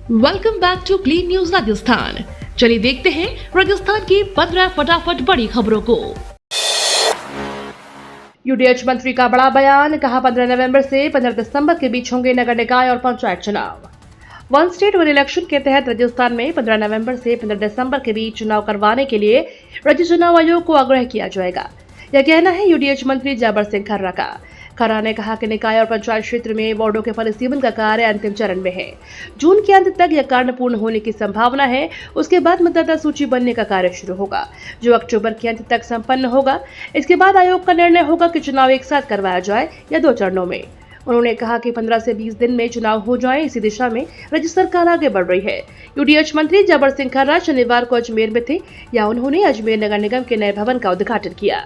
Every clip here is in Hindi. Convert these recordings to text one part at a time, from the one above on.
Welcome back to clean news Rajasthan. चलिए देखते हैं राजस्थान की 15 फटाफट बड़ी खबरों को। यूडीएच मंत्री का बड़ा बयान, कहा 15 नवंबर से 15 दिसंबर के बीच होंगे नगर निकाय और पंचायत चुनाव। वन स्टेट वन इलेक्शन के तहत राजस्थान में 15 नवंबर से 15 दिसंबर के बीच चुनाव करवाने के लिए राज्य चुनाव आयोग को आग्रह किया जाएगा। यह कहना है यूडीएच मंत्री जाबर सिंह खर्रा का। खर्रा ने कहा कि निकाय और पंचायत क्षेत्र में वार्डों के परिसीमन का कार्य अंतिम चरण में है। जून के अंत तक यह कार्य पूर्ण होने की संभावना है। उसके बाद मतदाता सूची बनने का कार्य शुरू होगा, जो अक्टूबर के अंत तक संपन्न होगा। इसके बाद आयोग का निर्णय होगा कि चुनाव एक साथ करवाया जाए या 2 चरणों में। उन्होंने कहा कि 15 से 20 दिन में चुनाव हो जाए, इसी दिशा में राज्य सरकार आगे बढ़ रही है। यूडीएच मंत्री जाबर सिंह खर्रा शनिवार को अजमेर में थे, या उन्होंने अजमेर नगर निगम के नए भवन का उद्घाटन किया।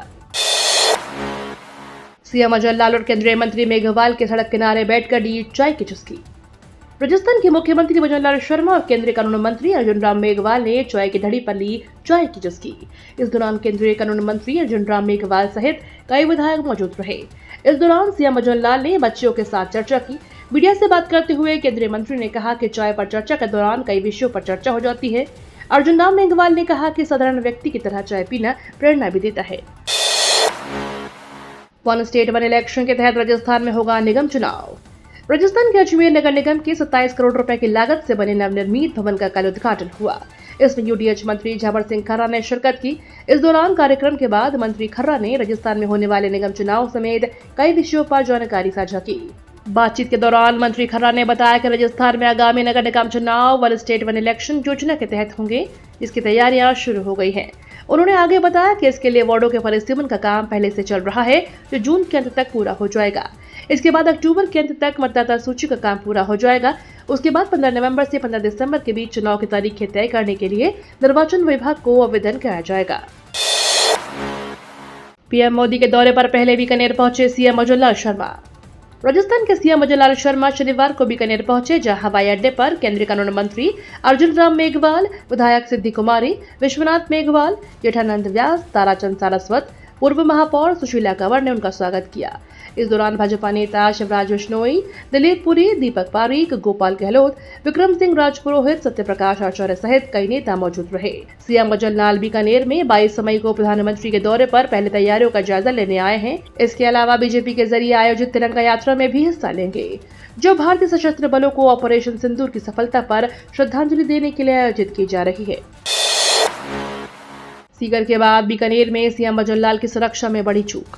सीएम अजय लाल और केंद्रीय मंत्री मेघवाल के सड़क किनारे बैठकर ली चाय की चुस्की। राजस्थान के मुख्यमंत्री भजन लाल शर्मा और केंद्रीय कानून मंत्री अर्जुन राम मेघवाल ने चाय की धड़ी पर ली चाय की चुस्की। इस दौरान केंद्रीय कानून मंत्री अर्जुन राम मेघवाल सहित कई विधायक मौजूद रहे। इस दौरान सीएम अजय लाल ने बच्चियों के साथ चर्चा की। मीडिया से बात करते हुए केंद्रीय मंत्री ने कहा कि चाय पर चर्चा के दौरान कई विषयों पर चर्चा हो जाती है। अर्जुन राम मेघवाल ने कहा कि साधारण व्यक्ति की तरह चाय पीना प्रेरणा भी देता है। वन स्टेट वन इलेक्शन के तहत राजस्थान में होगा निगम चुनाव। राजस्थान के अजमेर नगर निगम के 27 करोड़ रुपए की लागत से बने नवनिर्मित भवन का कल उद्घाटन हुआ। इसमें यूडीएच मंत्री जाबर सिंह खर्रा ने शिरकत की। इस दौरान कार्यक्रम के बाद मंत्री खर्रा ने राजस्थान में होने वाले निगम चुनाव समेत कई विषयों पर जानकारी साझा की। बातचीत के दौरान मंत्री खर्रा ने बताया कि राजस्थान में आगामी नगर निगम चुनाव वन स्टेट वन इलेक्शन योजना के तहत होंगे, जिसकी तैयारियां शुरू हो गई हैं। उन्होंने आगे बताया कि इसके लिए वार्डों के परिसीमन का काम पहले से चल रहा है, जो जून के अंत तक पूरा हो जाएगा। इसके बाद अक्टूबर के अंत तक मतदाता सूची का काम पूरा हो जाएगा। उसके बाद 15 नवंबर से 15 दिसंबर के बीच चुनाव की तारीखें तय करने के लिए निर्वाचन विभाग को आवेदन कराया जाएगा। पीएम मोदी के दौरे पर पहले बीकानेर पहुंचे सीएम अजय लाल शर्मा। राजस्थान के सीएम अजय लाल शर्मा शनिवार को बीकानेर पहुंचे, जहां हवाई अड्डे पर केंद्रीय कानून मंत्री अर्जुन राम मेघवाल, विधायक सिद्धि कुमारी, विश्वनाथ मेघवाल, जेठानंद व्यास, ताराचंद सारस्वत, पूर्व महापौर सुशीला कंवर ने उनका स्वागत किया। इस दौरान भाजपा नेता शिवराज बिश्नोई, दिलीप पुरी, दीपक पारीक, गोपाल गहलोत, विक्रम सिंह राजपुरोहित, सत्यप्रकाश आचार्य सहित कई नेता मौजूद रहे। सीएम अजय लाल बीकानेर में 22 मई को प्रधानमंत्री के दौरे पर पहले तैयारियों का जायजा लेने आए हैं। इसके अलावा बीजेपी के जरिए आयोजित तिरंगा यात्रा में भी हिस्सा लेंगे, जो भारतीय सशस्त्र बलों को ऑपरेशन सिंदूर की सफलता पर श्रद्धांजलि देने के लिए आयोजित की जा रही है। सीकर के बाद बीकानेर में सीएम अजय लाल की सुरक्षा में बड़ी चूक।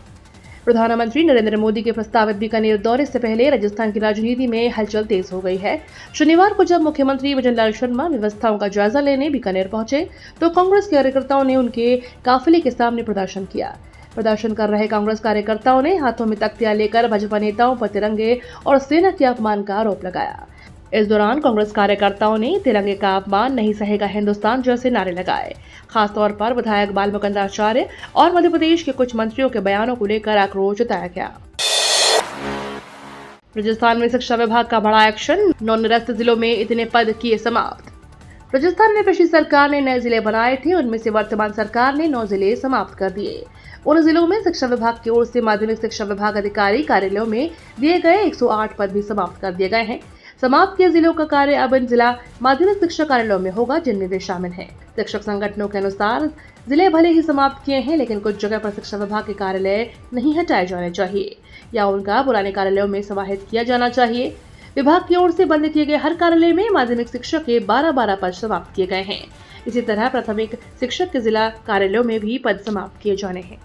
प्रधानमंत्री नरेंद्र मोदी के प्रस्तावित बीकानेर दौरे से पहले राजस्थान की राजनीति में हलचल तेज हो गई है। शनिवार को जब मुख्यमंत्री भजन लाल शर्मा व्यवस्थाओं का जायजा लेने बीकानेर पहुंचे, तो कांग्रेस कार्यकर्ताओं ने उनके काफिले के सामने प्रदर्शन किया। प्रदर्शन कर रहे कांग्रेस कार्यकर्ताओं ने हाथों में तख्तियां लेकर भाजपा नेताओं पर तिरंगे और सेना के अपमान का आरोप लगाया। इस दौरान कांग्रेस कार्यकर्ताओं ने तिरंगे का अपमान नहीं सहेगा हिंदुस्तान जैसे नारे लगाए। खासतौर पर विधायक बाल मुकुंद आचार्य और मध्य प्रदेश के कुछ मंत्रियों के बयानों को लेकर आक्रोश जताया गया। राजस्थान में शिक्षा विभाग का बड़ा एक्शन, 9 निरस्त जिलों में इतने पद किए समाप्त। राजस्थान में पिछली सरकार ने नए जिले बनाए थे, उनमें से वर्तमान सरकार ने 9 जिले समाप्त कर दिए। उन जिलों में शिक्षा विभाग की ओर से माध्यमिक शिक्षा विभाग अधिकारी कार्यालयों में दिए गए 108 पद भी समाप्त कर दिए गए हैं। समाप्त किए जिलों का कार्य अब इन जिला माध्यमिक शिक्षा कार्यालयों में होगा, जिनमें वे शामिल हैं। शिक्षक संगठनों के अनुसार जिले भले ही समाप्त किए हैं, लेकिन कुछ जगह पर शिक्षा विभाग के कार्यालय नहीं हटाए जाने चाहिए या उनका पुराने कार्यालयों में समाहित किया जाना चाहिए। विभाग की ओर से बंद किए गए हर कार्यालय में माध्यमिक शिक्षक के 12-12 पद समाप्त किए गए हैं। इसी तरह प्राथमिक शिक्षक के जिला कार्यालयों में भी पद समाप्त किए जाने हैं।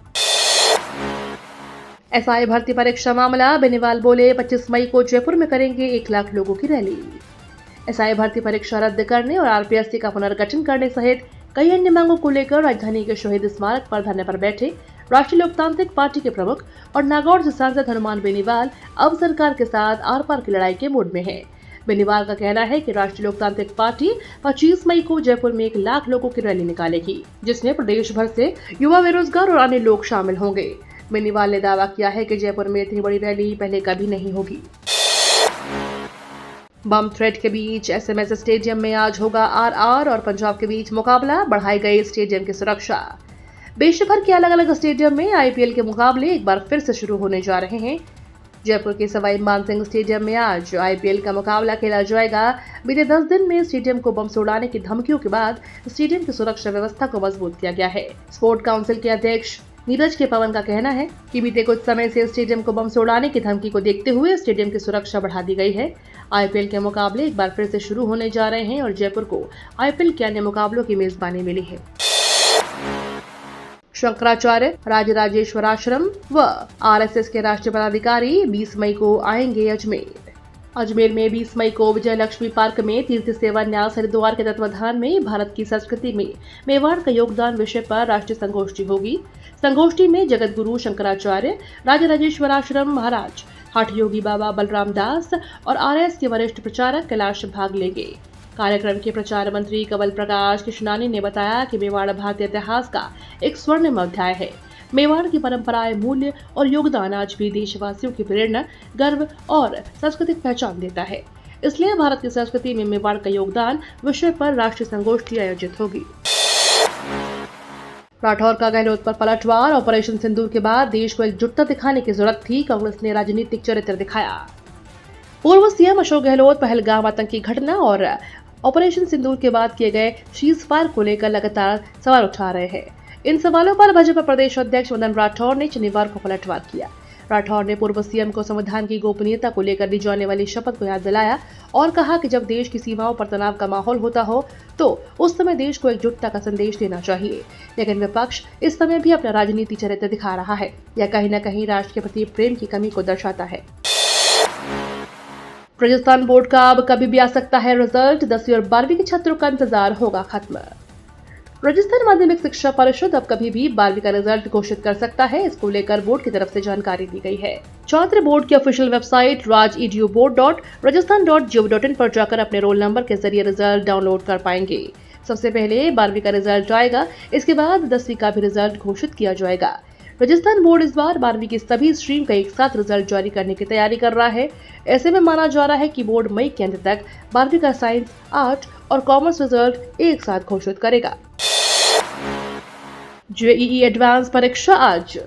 एसआई भर्ती परीक्षा मामला, बेनीवाल बोले 25 मई को जयपुर में करेंगे 1 लाख लोगों की रैली। एसआई भर्ती परीक्षा रद्द करने और आरपीएससी का पुनर्गठन करने सहित कई अन्य मांगों को लेकर राजधानी के शहीद स्मारक पर धरने पर बैठे राष्ट्रीय लोकतांत्रिक पार्टी के प्रमुख और नागौर से सांसद हनुमान बेनीवाल अब सरकार के साथ आर पार की लड़ाई के मूड में है। बेनीवाल का कहना है कि राष्ट्रीय लोकतांत्रिक पार्टी 25 मई को जयपुर में 1 लाख लोगों की रैली निकालेगी, जिसमें प्रदेश भर से युवा, बेरोजगार और अन्य लोग शामिल होंगे। बेनीवाल ने दावा किया है कि जयपुर में इतनी बड़ी रैली पहले कभी नहीं होगी। बम थ्रेट के बीच एसएमएस स्टेडियम में आज होगा आरआर और पंजाब के बीच मुकाबला, बढ़ाई गई स्टेडियम की सुरक्षा। देश भर के अलग अलग स्टेडियम में आईपीएल के मुकाबले एक बार फिर से शुरू होने जा रहे हैं। जयपुर के सवाई मानसिंह स्टेडियम में आज आईपीएल का मुकाबला खेला जाएगा। बीते 10 दिन में स्टेडियम को बम से उड़ाने की धमकियों के बाद स्टेडियम की सुरक्षा व्यवस्था को मजबूत किया गया है। स्पोर्ट काउंसिल के अध्यक्ष नीरज के पवन का कहना है कि बीते कुछ समय से स्टेडियम को बम से उड़ाने की धमकी को देखते हुए स्टेडियम की सुरक्षा बढ़ा दी गई है। आईपीएल के मुकाबले एक बार फिर से शुरू होने जा रहे हैं और जयपुर को आईपीएल के अन्य मुकाबलों की मेजबानी मिली है। शंकराचार्य राजराजेश्वराश्रम व आरएसएस के राष्ट्रीय पदाधिकारी 20 मई को आएंगे अजमेर। अजमेर में 20 मई को विजय लक्ष्मी पार्क में तीर्थ सेवा न्यास हरिद्वार के तत्वाधान में भारत की संस्कृति में मेवाड़ का योगदान विषय पर राष्ट्रीय संगोष्ठी होगी। संगोष्ठी में जगत गुरु शंकराचार्य राजराजेश्वराश्रम महाराज, हठ योगी बाबा बलराम दास और आरएस के वरिष्ठ प्रचारक कैलाश भाग लेंगे। कार्यक्रम के प्रचार मंत्री कंवल प्रकाश कृष्णानी ने बताया कि मेवाड़ भारतीय इतिहास का एक स्वर्णिम अध्याय है। मेवाड़ की परंपराएं, मूल्य और योगदान आज भी देशवासियों की प्रेरणा, गर्व और सांस्कृतिक पहचान देता है। इसलिए भारत की संस्कृति में मेवाड़ का योगदान विषय पर राष्ट्रीय संगोष्ठी आयोजित होगी। राठौर का गहलोत पर पलटवार। ऑपरेशन सिंदूर के बाद देश को एकजुटता दिखाने की जरूरत थी। कांग्रेस ने राजनीतिक चरित्र दिखाया। पूर्व सीएम अशोक गहलोत पहलगाम आतंकी घटना और ऑपरेशन सिंदूर के बाद किए गए सीजफायर को लेकर लगातार सवाल उठा रहे हैं। इन सवालों पर भाजपा प्रदेश अध्यक्ष मदन राठौर ने शनिवार को पलटवार किया। राठौर ने पूर्व सीएम को संविधान की गोपनीयता को लेकर दी जाने वाली शपथ को याद दिलाया और कहा कि जब देश की सीमाओं पर तनाव का माहौल होता हो तो उस समय देश को एकजुटता का संदेश देना चाहिए। लेकिन विपक्ष इस समय भी अपना राजनीति चरित्र दिखा रहा है। यह कहीं न कहीं राष्ट्र के प्रति प्रेम की कमी को दर्शाता है। राजस्थान बोर्ड का अब कभी भी आ सकता है रिजल्ट। 10वीं और 12वीं के छात्रों का इंतजार होगा खत्म। राजस्थान माध्यमिक शिक्षा परिषद अब कभी भी 12वीं का रिजल्ट घोषित कर सकता है। इसको लेकर बोर्ड की तरफ से जानकारी दी गई है। छात्र बोर्ड की ऑफिशियल वेबसाइट raj.edu.board.gov.in पर जाकर अपने रोल नंबर के जरिए रिजल्ट डाउनलोड कर पाएंगे। सबसे पहले 12वीं का रिजल्ट आएगा, इसके बाद 10वीं का भी रिजल्ट घोषित किया जाएगा। राजस्थान बोर्ड इस बार 12वीं की सभी स्ट्रीम का एक साथ रिजल्ट जारी करने की तैयारी कर रहा है। ऐसे में माना जा रहा है कि बोर्ड मई के अंत तक 12वीं का साइंस, आर्ट और कॉमर्स रिजल्ट एक साथ घोषित करेगा। जेईई एडवांस परीक्षा आज।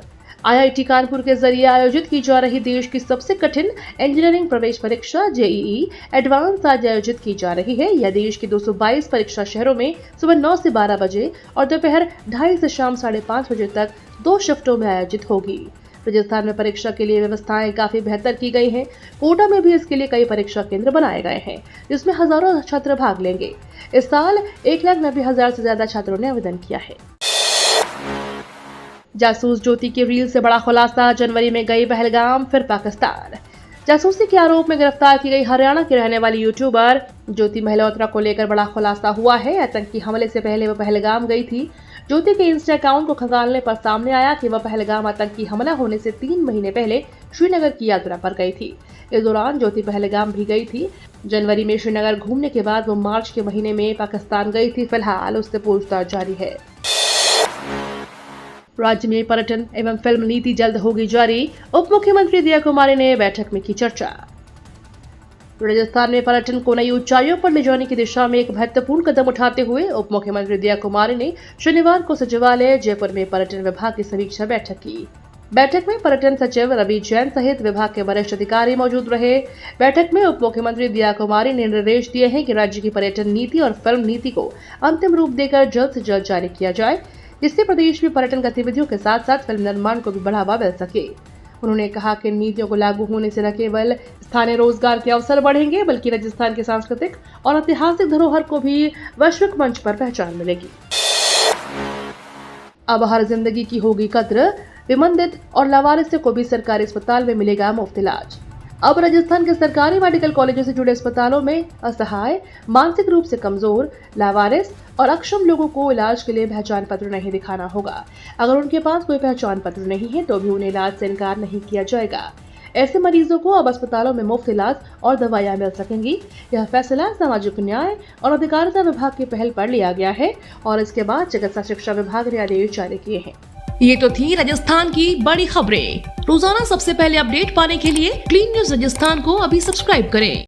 आईआईटी कानपुर के जरिए आयोजित की जा रही देश की सबसे कठिन इंजीनियरिंग प्रवेश परीक्षा जेईई एडवांस आज आयोजित की जा रही है। यह देश के 222 परीक्षा शहरों में सुबह 9 से 12 बजे और दोपहर 2:30 से शाम 5:30 बजे तक 2 शिफ्टों में आयोजित होगी। राजस्थान में परीक्षा के लिए व्यवस्थाएं काफी बेहतर की गई हैं। कोटा में भी इसके लिए कई परीक्षा केंद्र बनाए गए हैं, जिसमें हजारों छात्र भाग लेंगे। इस साल 1,90,000 से ज्यादा छात्रों ने आवेदन किया है। जासूस ज्योति की रील से बड़ा खुलासा। जनवरी में गई पहलगाम, फिर पाकिस्तान। जासूसी के आरोप में गिरफ्तार की गई हरियाणा की रहने वाली यूट्यूबर ज्योति मल्होत्रा को लेकर बड़ा खुलासा हुआ है। आतंकी हमले से पहले वह पहलगाम गई थी। ज्योति के इंस्टा अकाउंट को खंगालने पर सामने आया कि वह पहलगाम आतंकी हमला होने से 3 महीने पहले श्रीनगर की यात्रा पर गई थी। इस दौरान ज्योति पहलगाम भी गई थी। जनवरी में श्रीनगर घूमने के बाद वो मार्च के महीने में पाकिस्तान गई थी। फिलहाल उससे पूछताछ जारी है। राज्य में पर्यटन एवं फिल्म नीति जल्द होगी जारी। उप मुख्यमंत्री दिया कुमारी ने बैठक में की चर्चा। राजस्थान में पर्यटन को नई ऊंचाइयों पर ले जाने की दिशा में एक महत्वपूर्ण कदम उठाते हुए उप मुख्यमंत्री दिया कुमारी ने शनिवार को सचिवालय जयपुर में पर्यटन विभाग की समीक्षा बैठक की। बैठक में पर्यटन सचिव रवि जैन सहित विभाग के वरिष्ठ अधिकारी मौजूद रहे। बैठक में उप मुख्यमंत्री दिया कुमारी ने निर्देश दिए हैं कि राज्य की पर्यटन नीति और फिल्म नीति को अंतिम रूप देकर जल्द से जल्द जारी किया जाए, जिससे प्रदेश में पर्यटन गतिविधियों के साथ साथ फिल्म निर्माण को भी बढ़ावा मिल सके। उन्होंने कहा कि नीतियों को लागू होने से न केवल स्थानीय रोजगार के अवसर बढ़ेंगे, बल्कि राजस्थान की सांस्कृतिक और ऐतिहासिक धरोहर को भी वैश्विक मंच पर पहचान मिलेगी। अब हर जिंदगी की होगी कद्र। विमंदित और लावारिस को भी सरकारी अस्पताल में मिलेगा मुफ्त इलाज। अब राजस्थान के सरकारी मेडिकल कॉलेजों से जुड़े अस्पतालों में असहाय, मानसिक रूप से कमजोर, लावारिस और अक्षम लोगों को इलाज के लिए पहचान पत्र नहीं दिखाना होगा। अगर उनके पास कोई पहचान पत्र नहीं है तो भी उन्हें इलाज से इनकार नहीं किया जाएगा। ऐसे मरीजों को अब अस्पतालों में मुफ्त इलाज और दवाइयां मिल सकेंगी। यह फैसला सामाजिक न्याय और अधिकारिता विभाग की पहल पर लिया गया है और इसके बाद चिकित्सा शिक्षा विभाग ने आदेश जारी किए हैं। ये तो थी राजस्थान की बड़ी खबरें। रोजाना सबसे पहले अपडेट पाने के लिए क्लीन न्यूज राजस्थान को अभी सब्सक्राइब करें।